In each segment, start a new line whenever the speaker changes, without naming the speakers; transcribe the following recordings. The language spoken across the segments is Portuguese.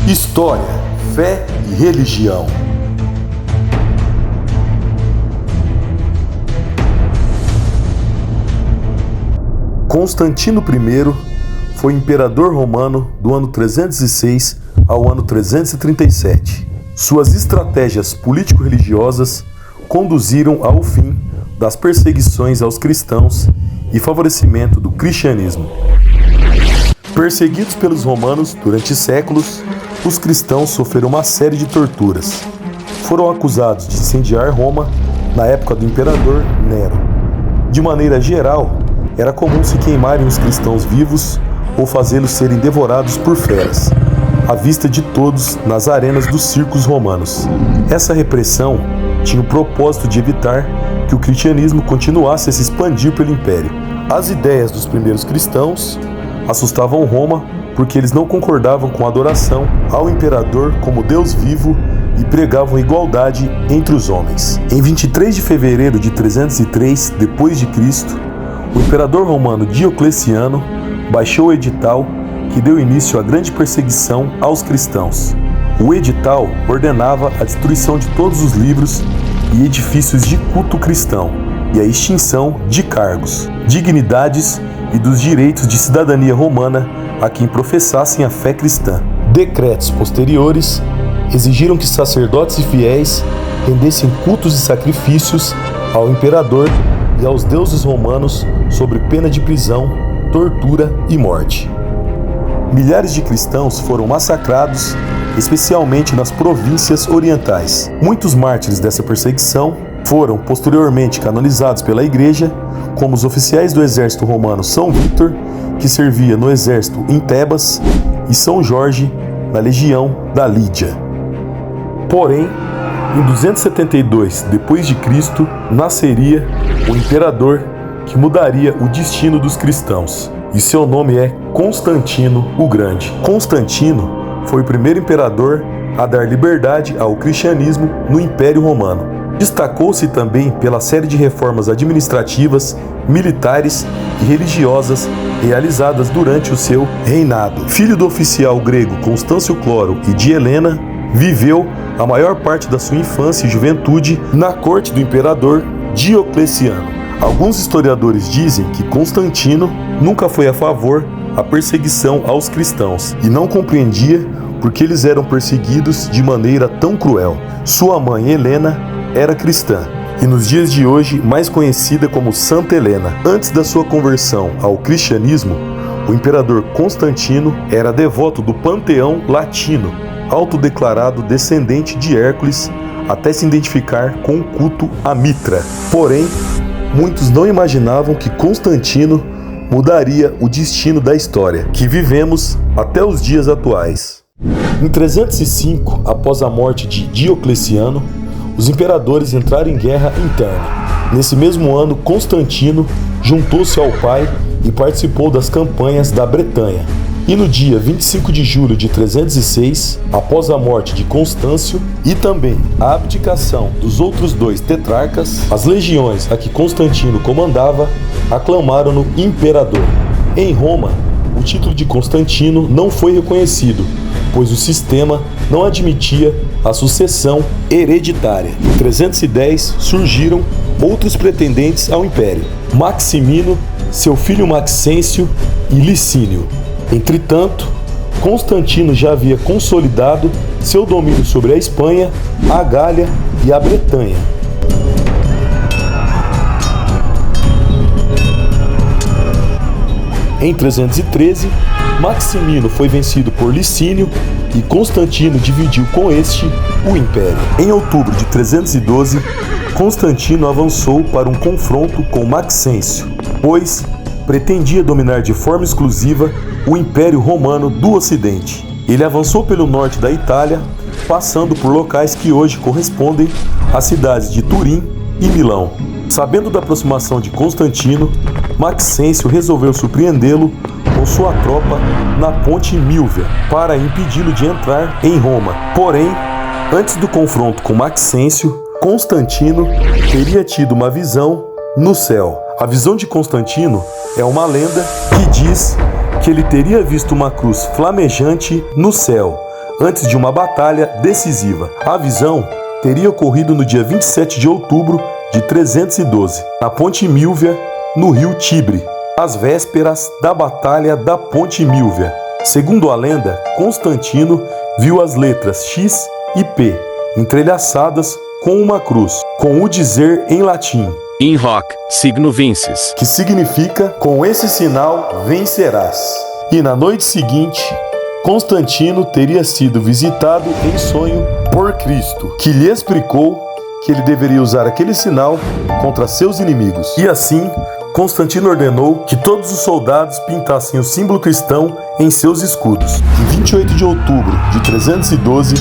História, fé e religião. Constantino I foi imperador romano do ano 306 ao ano 337. Suas estratégias político-religiosas conduziram ao fim das perseguições aos cristãos e favorecimento do cristianismo. Perseguidos pelos romanos durante séculos, os cristãos sofreram uma série de torturas. Foram acusados de incendiar Roma na época do imperador Nero. De maneira geral, era comum se queimarem os cristãos vivos ou fazê-los serem devorados por feras, à vista de todos nas arenas dos circos romanos. Essa repressão tinha o propósito de evitar que o cristianismo continuasse a se expandir pelo império. As ideias dos primeiros cristãos assustavam Roma porque eles não concordavam com a adoração ao imperador como Deus vivo e pregavam igualdade entre os homens. Em 23 de fevereiro de 303 d.C., o imperador romano Diocleciano baixou o edital que deu início à grande perseguição aos cristãos. O edital ordenava a destruição de todos os livros e edifícios de culto cristão e a extinção de cargos, dignidades e dos direitos de cidadania romana a quem professassem a fé cristã. Decretos posteriores exigiram que sacerdotes e fiéis rendessem cultos e sacrifícios ao imperador e aos deuses romanos sob pena de prisão, tortura e morte. Milhares de cristãos foram massacrados, especialmente nas províncias orientais. Muitos mártires dessa perseguição foram posteriormente canonizados pela Igreja, como os oficiais do exército romano São Vítor, que servia no exército em Tebas, e São Jorge, na legião da Lídia. Porém, em 272 d.C., nasceria o imperador que mudaria o destino dos cristãos, e seu nome é Constantino o Grande. Constantino foi o primeiro imperador a dar liberdade ao cristianismo no Império Romano. Destacou-se também pela série de reformas administrativas, militares e religiosas realizadas durante o seu reinado. Filho do oficial grego Constâncio Cloro e de Helena, viveu a maior parte da sua infância e juventude na corte do imperador Diocleciano. Alguns historiadores dizem que Constantino nunca foi a favor da perseguição aos cristãos e não compreendia por que eles eram perseguidos de maneira tão cruel. Sua mãe, Helena, era cristã e nos dias de hoje mais conhecida como Santa Helena. Antes da sua conversão ao cristianismo, o imperador Constantino era devoto do panteão latino, autodeclarado descendente de Hércules, até se identificar com o culto a Mitra. Porém, muitos não imaginavam que Constantino mudaria o destino da história, que vivemos até os dias atuais. Em 305, após a morte de Diocleciano, os imperadores entraram em guerra interna. Nesse mesmo ano, Constantino juntou-se ao pai e participou das campanhas da Bretanha. E no dia 25 de julho de 306, após a morte de Constâncio e também a abdicação dos outros dois tetrarcas, as legiões a que Constantino comandava aclamaram-no imperador. Em Roma, o título de Constantino não foi reconhecido, pois o sistema não admitia a sucessão hereditária. Em 310 surgiram outros pretendentes ao império: Maximino, seu filho Maxêncio e Licínio. Entretanto, Constantino já havia consolidado seu domínio sobre a Espanha, a Gália e a Bretanha. Em 313, Maximino foi vencido por Licínio e Constantino dividiu com este o império. Em outubro de 312, Constantino avançou para um confronto com Maxêncio, pois pretendia dominar de forma exclusiva o Império Romano do Ocidente. Ele avançou pelo norte da Itália, passando por locais que hoje correspondem às cidades de Turim e Milão. Sabendo da aproximação de Constantino, Maxêncio resolveu surpreendê-lo com sua tropa na Ponte Milvia para impedi-lo de entrar em Roma. Porém, antes do confronto com Maxêncio, Constantino teria tido uma visão no céu. A visão de Constantino é uma lenda que diz que ele teria visto uma cruz flamejante no céu, antes de uma batalha decisiva. A visão teria ocorrido no dia 27 de outubro de 312, na Ponte Milvia, no rio Tibre, às vésperas da Batalha da Ponte Milvia. Segundo a lenda, Constantino viu as letras X e P entrelaçadas com uma cruz, com o dizer em latim
In hoc signo vinces,
que significa com esse sinal vencerás. E na noite seguinte, Constantino teria sido visitado em sonho por Cristo, que lhe explicou que ele deveria usar aquele sinal contra seus inimigos. E assim, Constantino ordenou que todos os soldados pintassem o símbolo cristão em seus escudos. Em 28 de outubro de 312,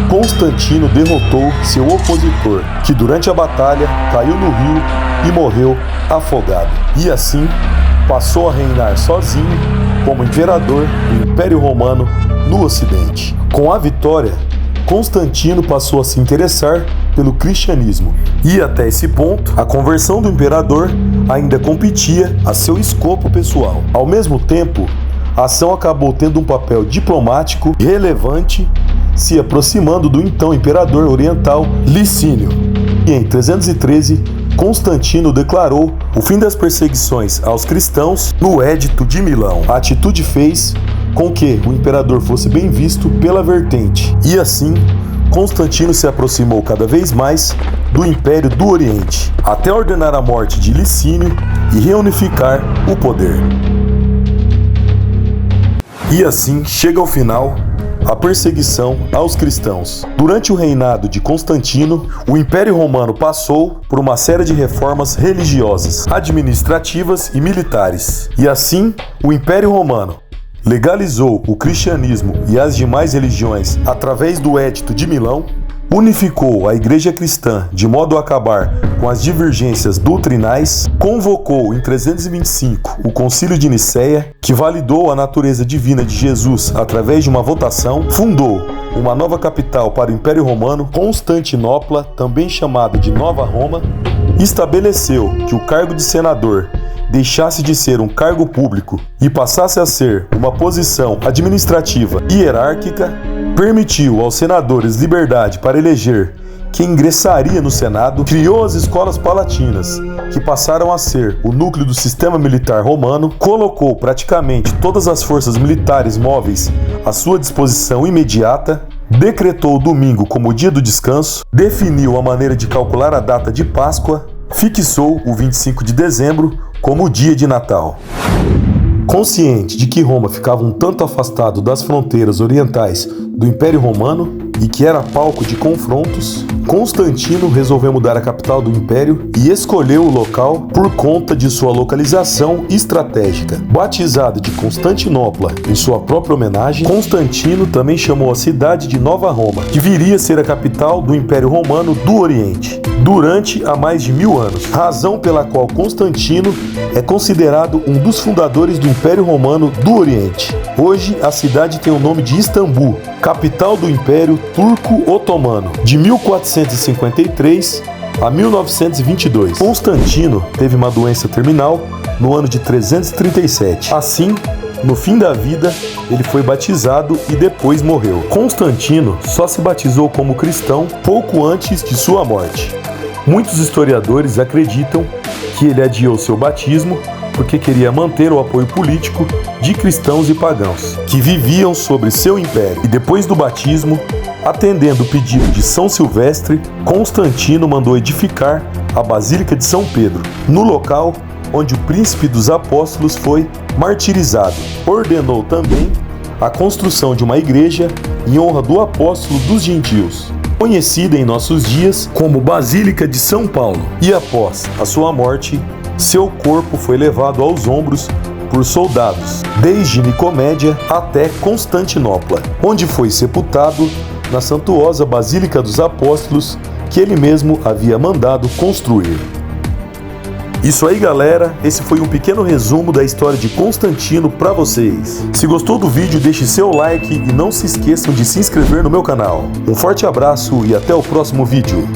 Constantino derrotou seu opositor, que durante a batalha caiu no rio e morreu afogado. E assim, passou a reinar sozinho como imperador do Império Romano no Ocidente. Com a vitória, Constantino passou a se interessar pelo cristianismo. E até esse ponto, a conversão do imperador ainda competia a seu escopo pessoal. Ao mesmo tempo, a ação acabou tendo um papel diplomático relevante, se aproximando do então imperador oriental Licínio. E em 313, Constantino declarou o fim das perseguições aos cristãos no Édito de Milão. A atitude fez com que o imperador fosse bem visto pela vertente. E assim, Constantino se aproximou cada vez mais do Império do Oriente, até ordenar a morte de Licínio e reunificar o poder. E assim chega ao final a perseguição aos cristãos. Durante o reinado de Constantino, o Império Romano passou por uma série de reformas religiosas, administrativas e militares. E assim, o Império Romano legalizou o cristianismo e as demais religiões através do Édito de Milão, unificou a Igreja Cristã de modo a acabar com as divergências doutrinais, convocou em 325 o Concílio de Nicéia, que validou a natureza divina de Jesus através de uma votação, fundou uma nova capital para o Império Romano, Constantinopla, também chamada de Nova Roma, estabeleceu que o cargo de senador deixasse de ser um cargo público e passasse a ser uma posição administrativa e hierárquica, permitiu aos senadores liberdade para eleger quem ingressaria no Senado, criou as escolas palatinas, que passaram a ser o núcleo do sistema militar romano, colocou praticamente todas as forças militares móveis à sua disposição imediata, decretou o domingo como dia do descanso, definiu a maneira de calcular a data de Páscoa, fixou o 25 de dezembro como o dia de Natal. Consciente de que Roma ficava um tanto afastado das fronteiras orientais do Império Romano e que era palco de confrontos, Constantino resolveu mudar a capital do Império e escolheu o local por conta de sua localização estratégica. Batizado de Constantinopla em sua própria homenagem, Constantino também chamou a cidade de Nova Roma, que viria a ser a capital do Império Romano do Oriente, durante há mais de 1000 anos, razão pela qual Constantino é considerado um dos fundadores do Império Romano do Oriente. Hoje, a cidade tem o nome de Istambul, capital do Império Turco-Otomano, de 1453 a 1922. Constantino teve uma doença terminal no ano de 337. Assim, no fim da vida, ele foi batizado e depois morreu. Constantino só se batizou como cristão pouco antes de sua morte. Muitos historiadores acreditam que ele adiou seu batismo porque queria manter o apoio político de cristãos e pagãos que viviam sobre seu império. E depois do batismo, atendendo o pedido de São Silvestre, Constantino mandou edificar a Basílica de São Pedro, no local onde o príncipe dos apóstolos foi martirizado. Ordenou também a construção de uma igreja em honra do apóstolo dos gentios, conhecida em nossos dias como Basílica de São Paulo. E após a sua morte, seu corpo foi levado aos ombros por soldados, desde Nicomédia até Constantinopla, onde foi sepultado na suntuosa Basílica dos Apóstolos que ele mesmo havia mandado construir. Isso aí, galera, esse foi um pequeno resumo da história de Constantino para vocês. Se gostou do vídeo, deixe seu like e não se esqueçam de se inscrever no meu canal. Um forte abraço e até o próximo vídeo.